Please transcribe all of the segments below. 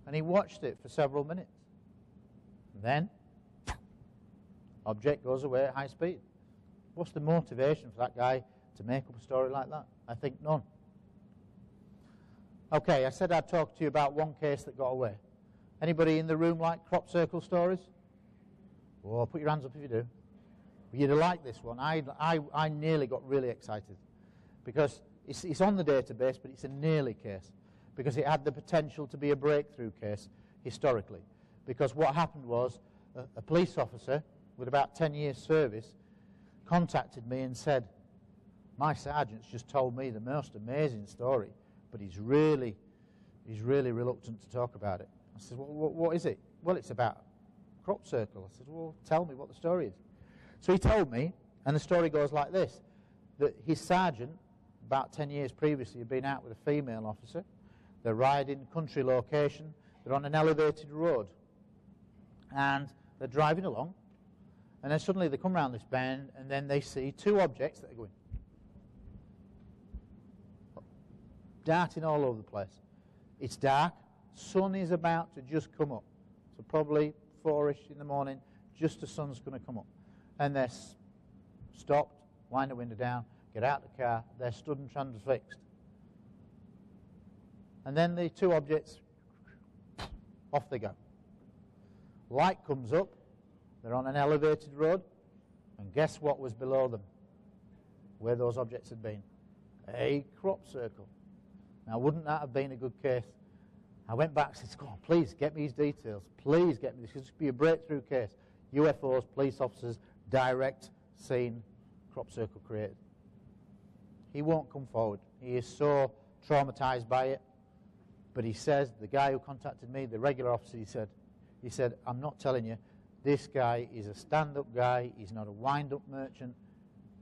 And he watched it for several minutes. And then, object goes away at high speed. What's the motivation for that guy to make up a story like that? I think none. Okay, I said I'd talk to you about one case that got away. Anybody in the room like crop circle stories? Oh, put your hands up if you do. You'd like this one. I nearly got really excited because it's on the database, but it's a nearly case because it had the potential to be a breakthrough case historically. Because what happened was a police officer with about 10 years service contacted me and said, my sergeant's just told me the most amazing story, but he's really reluctant to talk about it. I said, well, what is it? Well, it's about crop circle. I said, well, tell me what the story is. So he told me, and the story goes like this, that his sergeant, about 10 years previously, had been out with a female officer. They're riding country location. They're on an elevated road. And they're driving along. And then suddenly they come around this bend, and then they see two objects that are going darting all over the place. It's dark. Sun is about to just come up. So probably 4-ish in the morning, just the sun's going to come up. And they're stopped, wind the window down, get out the car, they're stood and transfixed. And then the two objects, off they go. Light comes up, they're on an elevated road, and guess what was below them? Where those objects had been? A crop circle. Now, wouldn't that have been a good case? I went back and said, "Come on, please get me these details. Please get me this. This could be a breakthrough case. UFOs, police officers, direct scene, crop circle created." He won't come forward. He is so traumatized by it. But he says, the guy who contacted me, the regular officer, he said, I'm not telling you, this guy is a stand-up guy. He's not a wind-up merchant.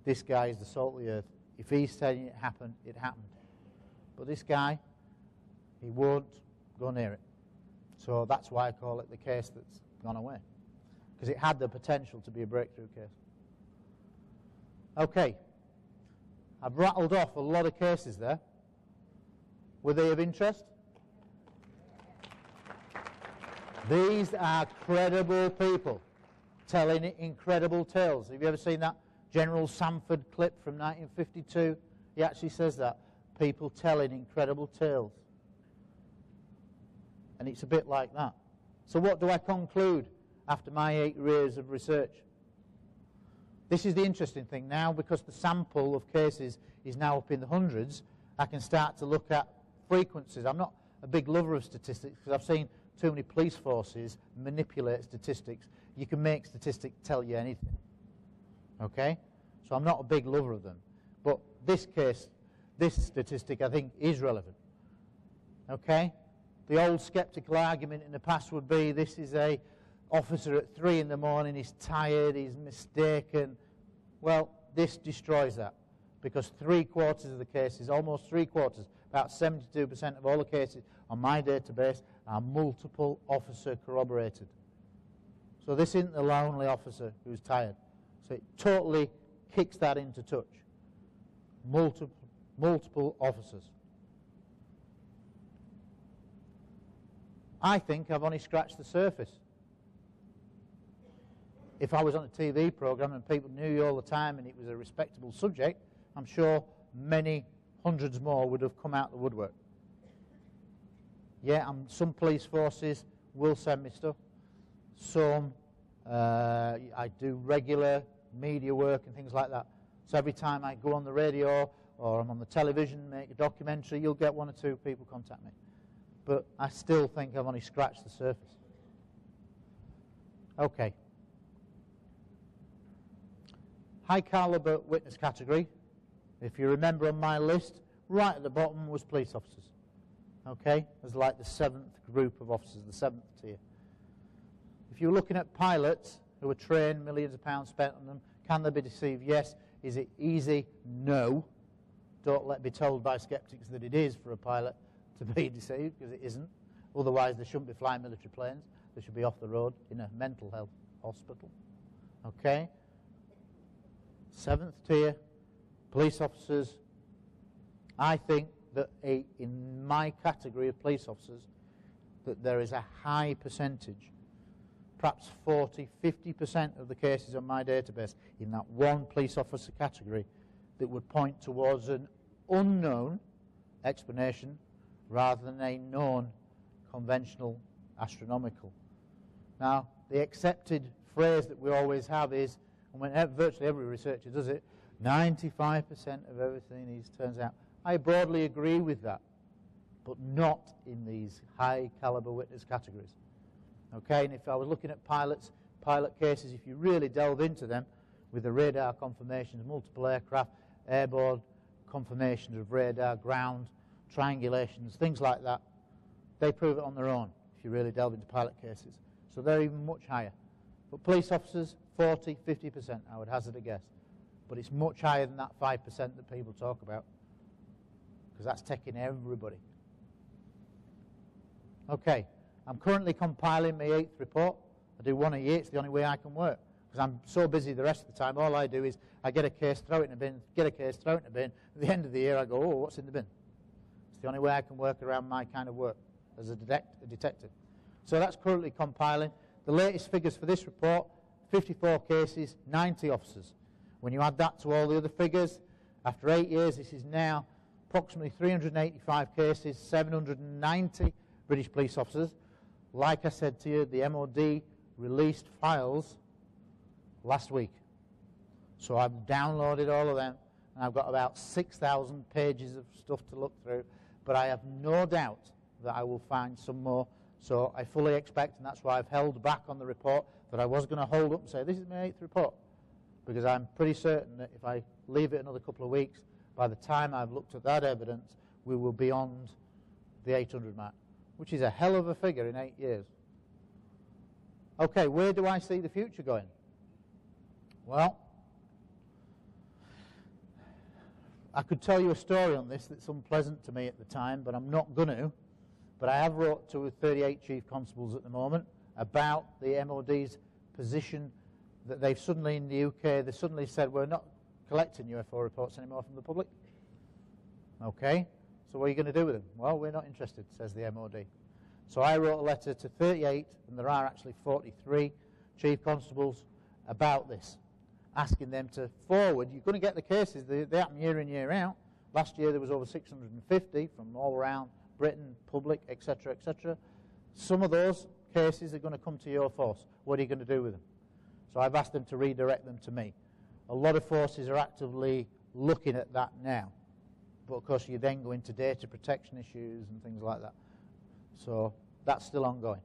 This guy is the salt of the earth. If he's telling you it happened, it happened. But this guy, he won't go near it. So that's why I call it the case that's gone away. Because it had the potential to be a breakthrough case. Okay. I've rattled off a lot of cases there. Were they of interest? These are credible people telling incredible tales. Have you ever seen that General Sanford clip from 1952? He actually says that. People telling incredible tales. And it's a bit like that. So what do I conclude after my 8 years of research? This is the interesting thing now, because the sample of cases is now up in the hundreds, I can start to look at frequencies. I'm not a big lover of statistics because I've seen too many police forces manipulate statistics. You can make statistics tell you anything. Okay? So I'm not a big lover of them. But this case, this statistic, I think, is relevant. Okay? The old skeptical argument in the past would be this is a officer at 3 in the morning, he's tired, he's mistaken. Well, this destroys that, because 3/4 of the cases, almost 3/4, about 72% of all the cases on my database are multiple officer corroborated. So this isn't the lonely officer who's tired. So it totally kicks that into touch. Multiple officers. I think I've only scratched the surface. If I was on a TV program and people knew you all the time and it was a respectable subject, I'm sure many hundreds more would have come out the woodwork. Yeah, some police forces will send me stuff. Some, I do regular media work and things like that. So every time I go on the radio or I'm on the television, make a documentary, you'll get 1 or 2 people contact me. But I still think I've only scratched the surface. Okay. High caliber witness category. If you remember on my list, right at the bottom was police officers. Okay? As like the 7th group of officers, the 7th tier. If you're looking at pilots who are trained, millions of pounds spent on them, can they be deceived? Yes. Is it easy? No. Don't be told by skeptics that it is for a pilot to be deceived, because it isn't. Otherwise, they shouldn't be flying military planes. They should be off the road in a mental health hospital. Okay? 7th tier, police officers. I think that in my category of police officers, that there is a high percentage, perhaps 40, 50% of the cases on my database in that one police officer category that would point towards an unknown explanation rather than a known conventional astronomical. Now, the accepted phrase that we always have is, and when virtually every researcher does it, 95% of everything turns out. I broadly agree with that, but not in these high caliber witness categories. Okay, and if I was looking at pilot cases, if you really delve into them with the radar confirmations, multiple aircraft, airborne confirmations of radar, ground, triangulations, things like that, they prove it on their own if you really delve into pilot cases. So they're even much higher. But police officers, 40, 50%, I would hazard a guess. But it's much higher than that 5% that people talk about, because that's taking everybody. Okay, I'm currently compiling my 8th report. I do one a year. It's the only way I can work, because I'm so busy the rest of the time. All I do is I get a case, throw it in a bin, get a case, throw it in a bin. At the end of the year, I go, oh, what's in the bin? It's the only way I can work around my kind of work as a detective. So that's currently compiling. The latest figures for this report, 54 cases, 90 officers. When you add that to all the other figures, after 8 years, this is now approximately 385 cases, 790 British police officers. Like I said to you, the MOD released files last week. So I've downloaded all of them, and I've got about 6,000 pages of stuff to look through, but I have no doubt that I will find some more. So I fully expect, and that's why I've held back on the report, that I was going to hold up and say, this is my 8th report, because I'm pretty certain that if I leave it another couple of weeks, by the time I've looked at that evidence, we will be beyond the 800 mark, which is a hell of a figure in 8 years. Okay, where do I see the future going? Well, I could tell you a story on this that's unpleasant to me at the time, but I'm not going to. But I have wrote to 38 chief constables at the moment about the MOD's position that they've suddenly, in the UK, they suddenly said, we're not collecting UFO reports anymore from the public. Okay, so what are you going to do with them? Well, we're not interested, says the MOD. So I wrote a letter to 38, and there are actually 43 chief constables about this, asking them to forward. You're going to get the cases, they happen year in, year out. Last year there was over 650 from all around Britain, public, etc., etc. Some of those cases are going to come to your force. What are you going to do with them? So I've asked them to redirect them to me. A lot of forces are actively looking at that now. But of course you then go into data protection issues and things like that. So that's still ongoing.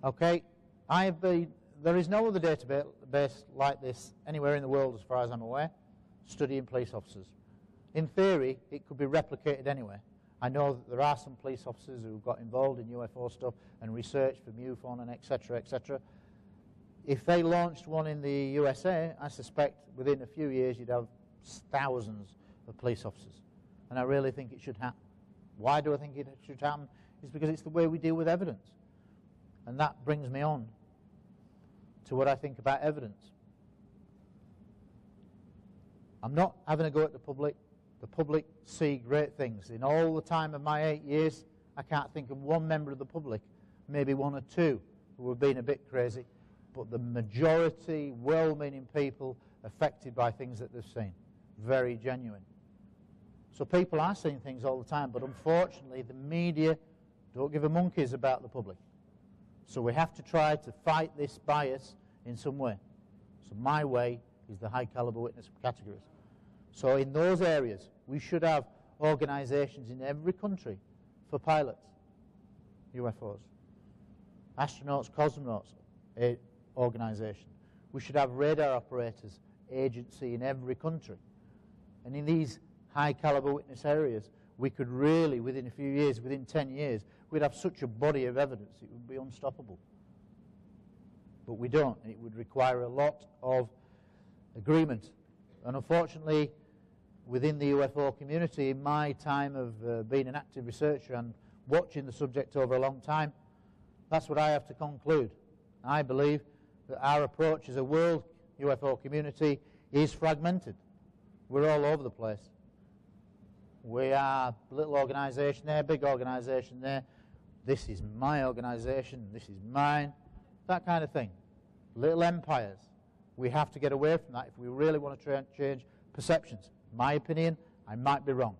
Okay, there is no other database like this anywhere in the world as far as I'm aware, studying police officers. In theory, it could be replicated anywhere. I know that there are some police officers who got involved in UFO stuff and research for MUFON and etc., etc. If they launched one in the USA, I suspect within a few years you'd have thousands of police officers. And I really think it should happen. Why do I think it should happen? It's because it's the way we deal with evidence. And that brings me on to what I think about evidence. I'm not having a go at the public. The public see great things. In all the time of my 8 years, I can't think of one member of the public, maybe one or two, who have been a bit crazy, but the majority, well-meaning people affected by things that they've seen. Very genuine. So people are seeing things all the time, but unfortunately the media don't give a monkeys about the public. So we have to try to fight this bias in some way. So my way is the high caliber witness categories. So in those areas, we should have organizations in every country for pilots, UFOs, astronauts, cosmonauts, organization. We should have radar operators, agency in every country. And in these high caliber witness areas, we could really, within a few years, within 10 years, we'd have such a body of evidence, it would be unstoppable. But we don't. It would require a lot of agreement. And unfortunately, within the UFO community, in my time of being an active researcher and watching the subject over a long time, that's what I have to conclude. I believe that our approach as a world UFO community is fragmented. We're all over the place. We are a little organisation there, big organisation there. This is my organisation, this is mine. That kind of thing. Little empires. We have to get away from that if we really want to change perceptions. My opinion, I might be wrong.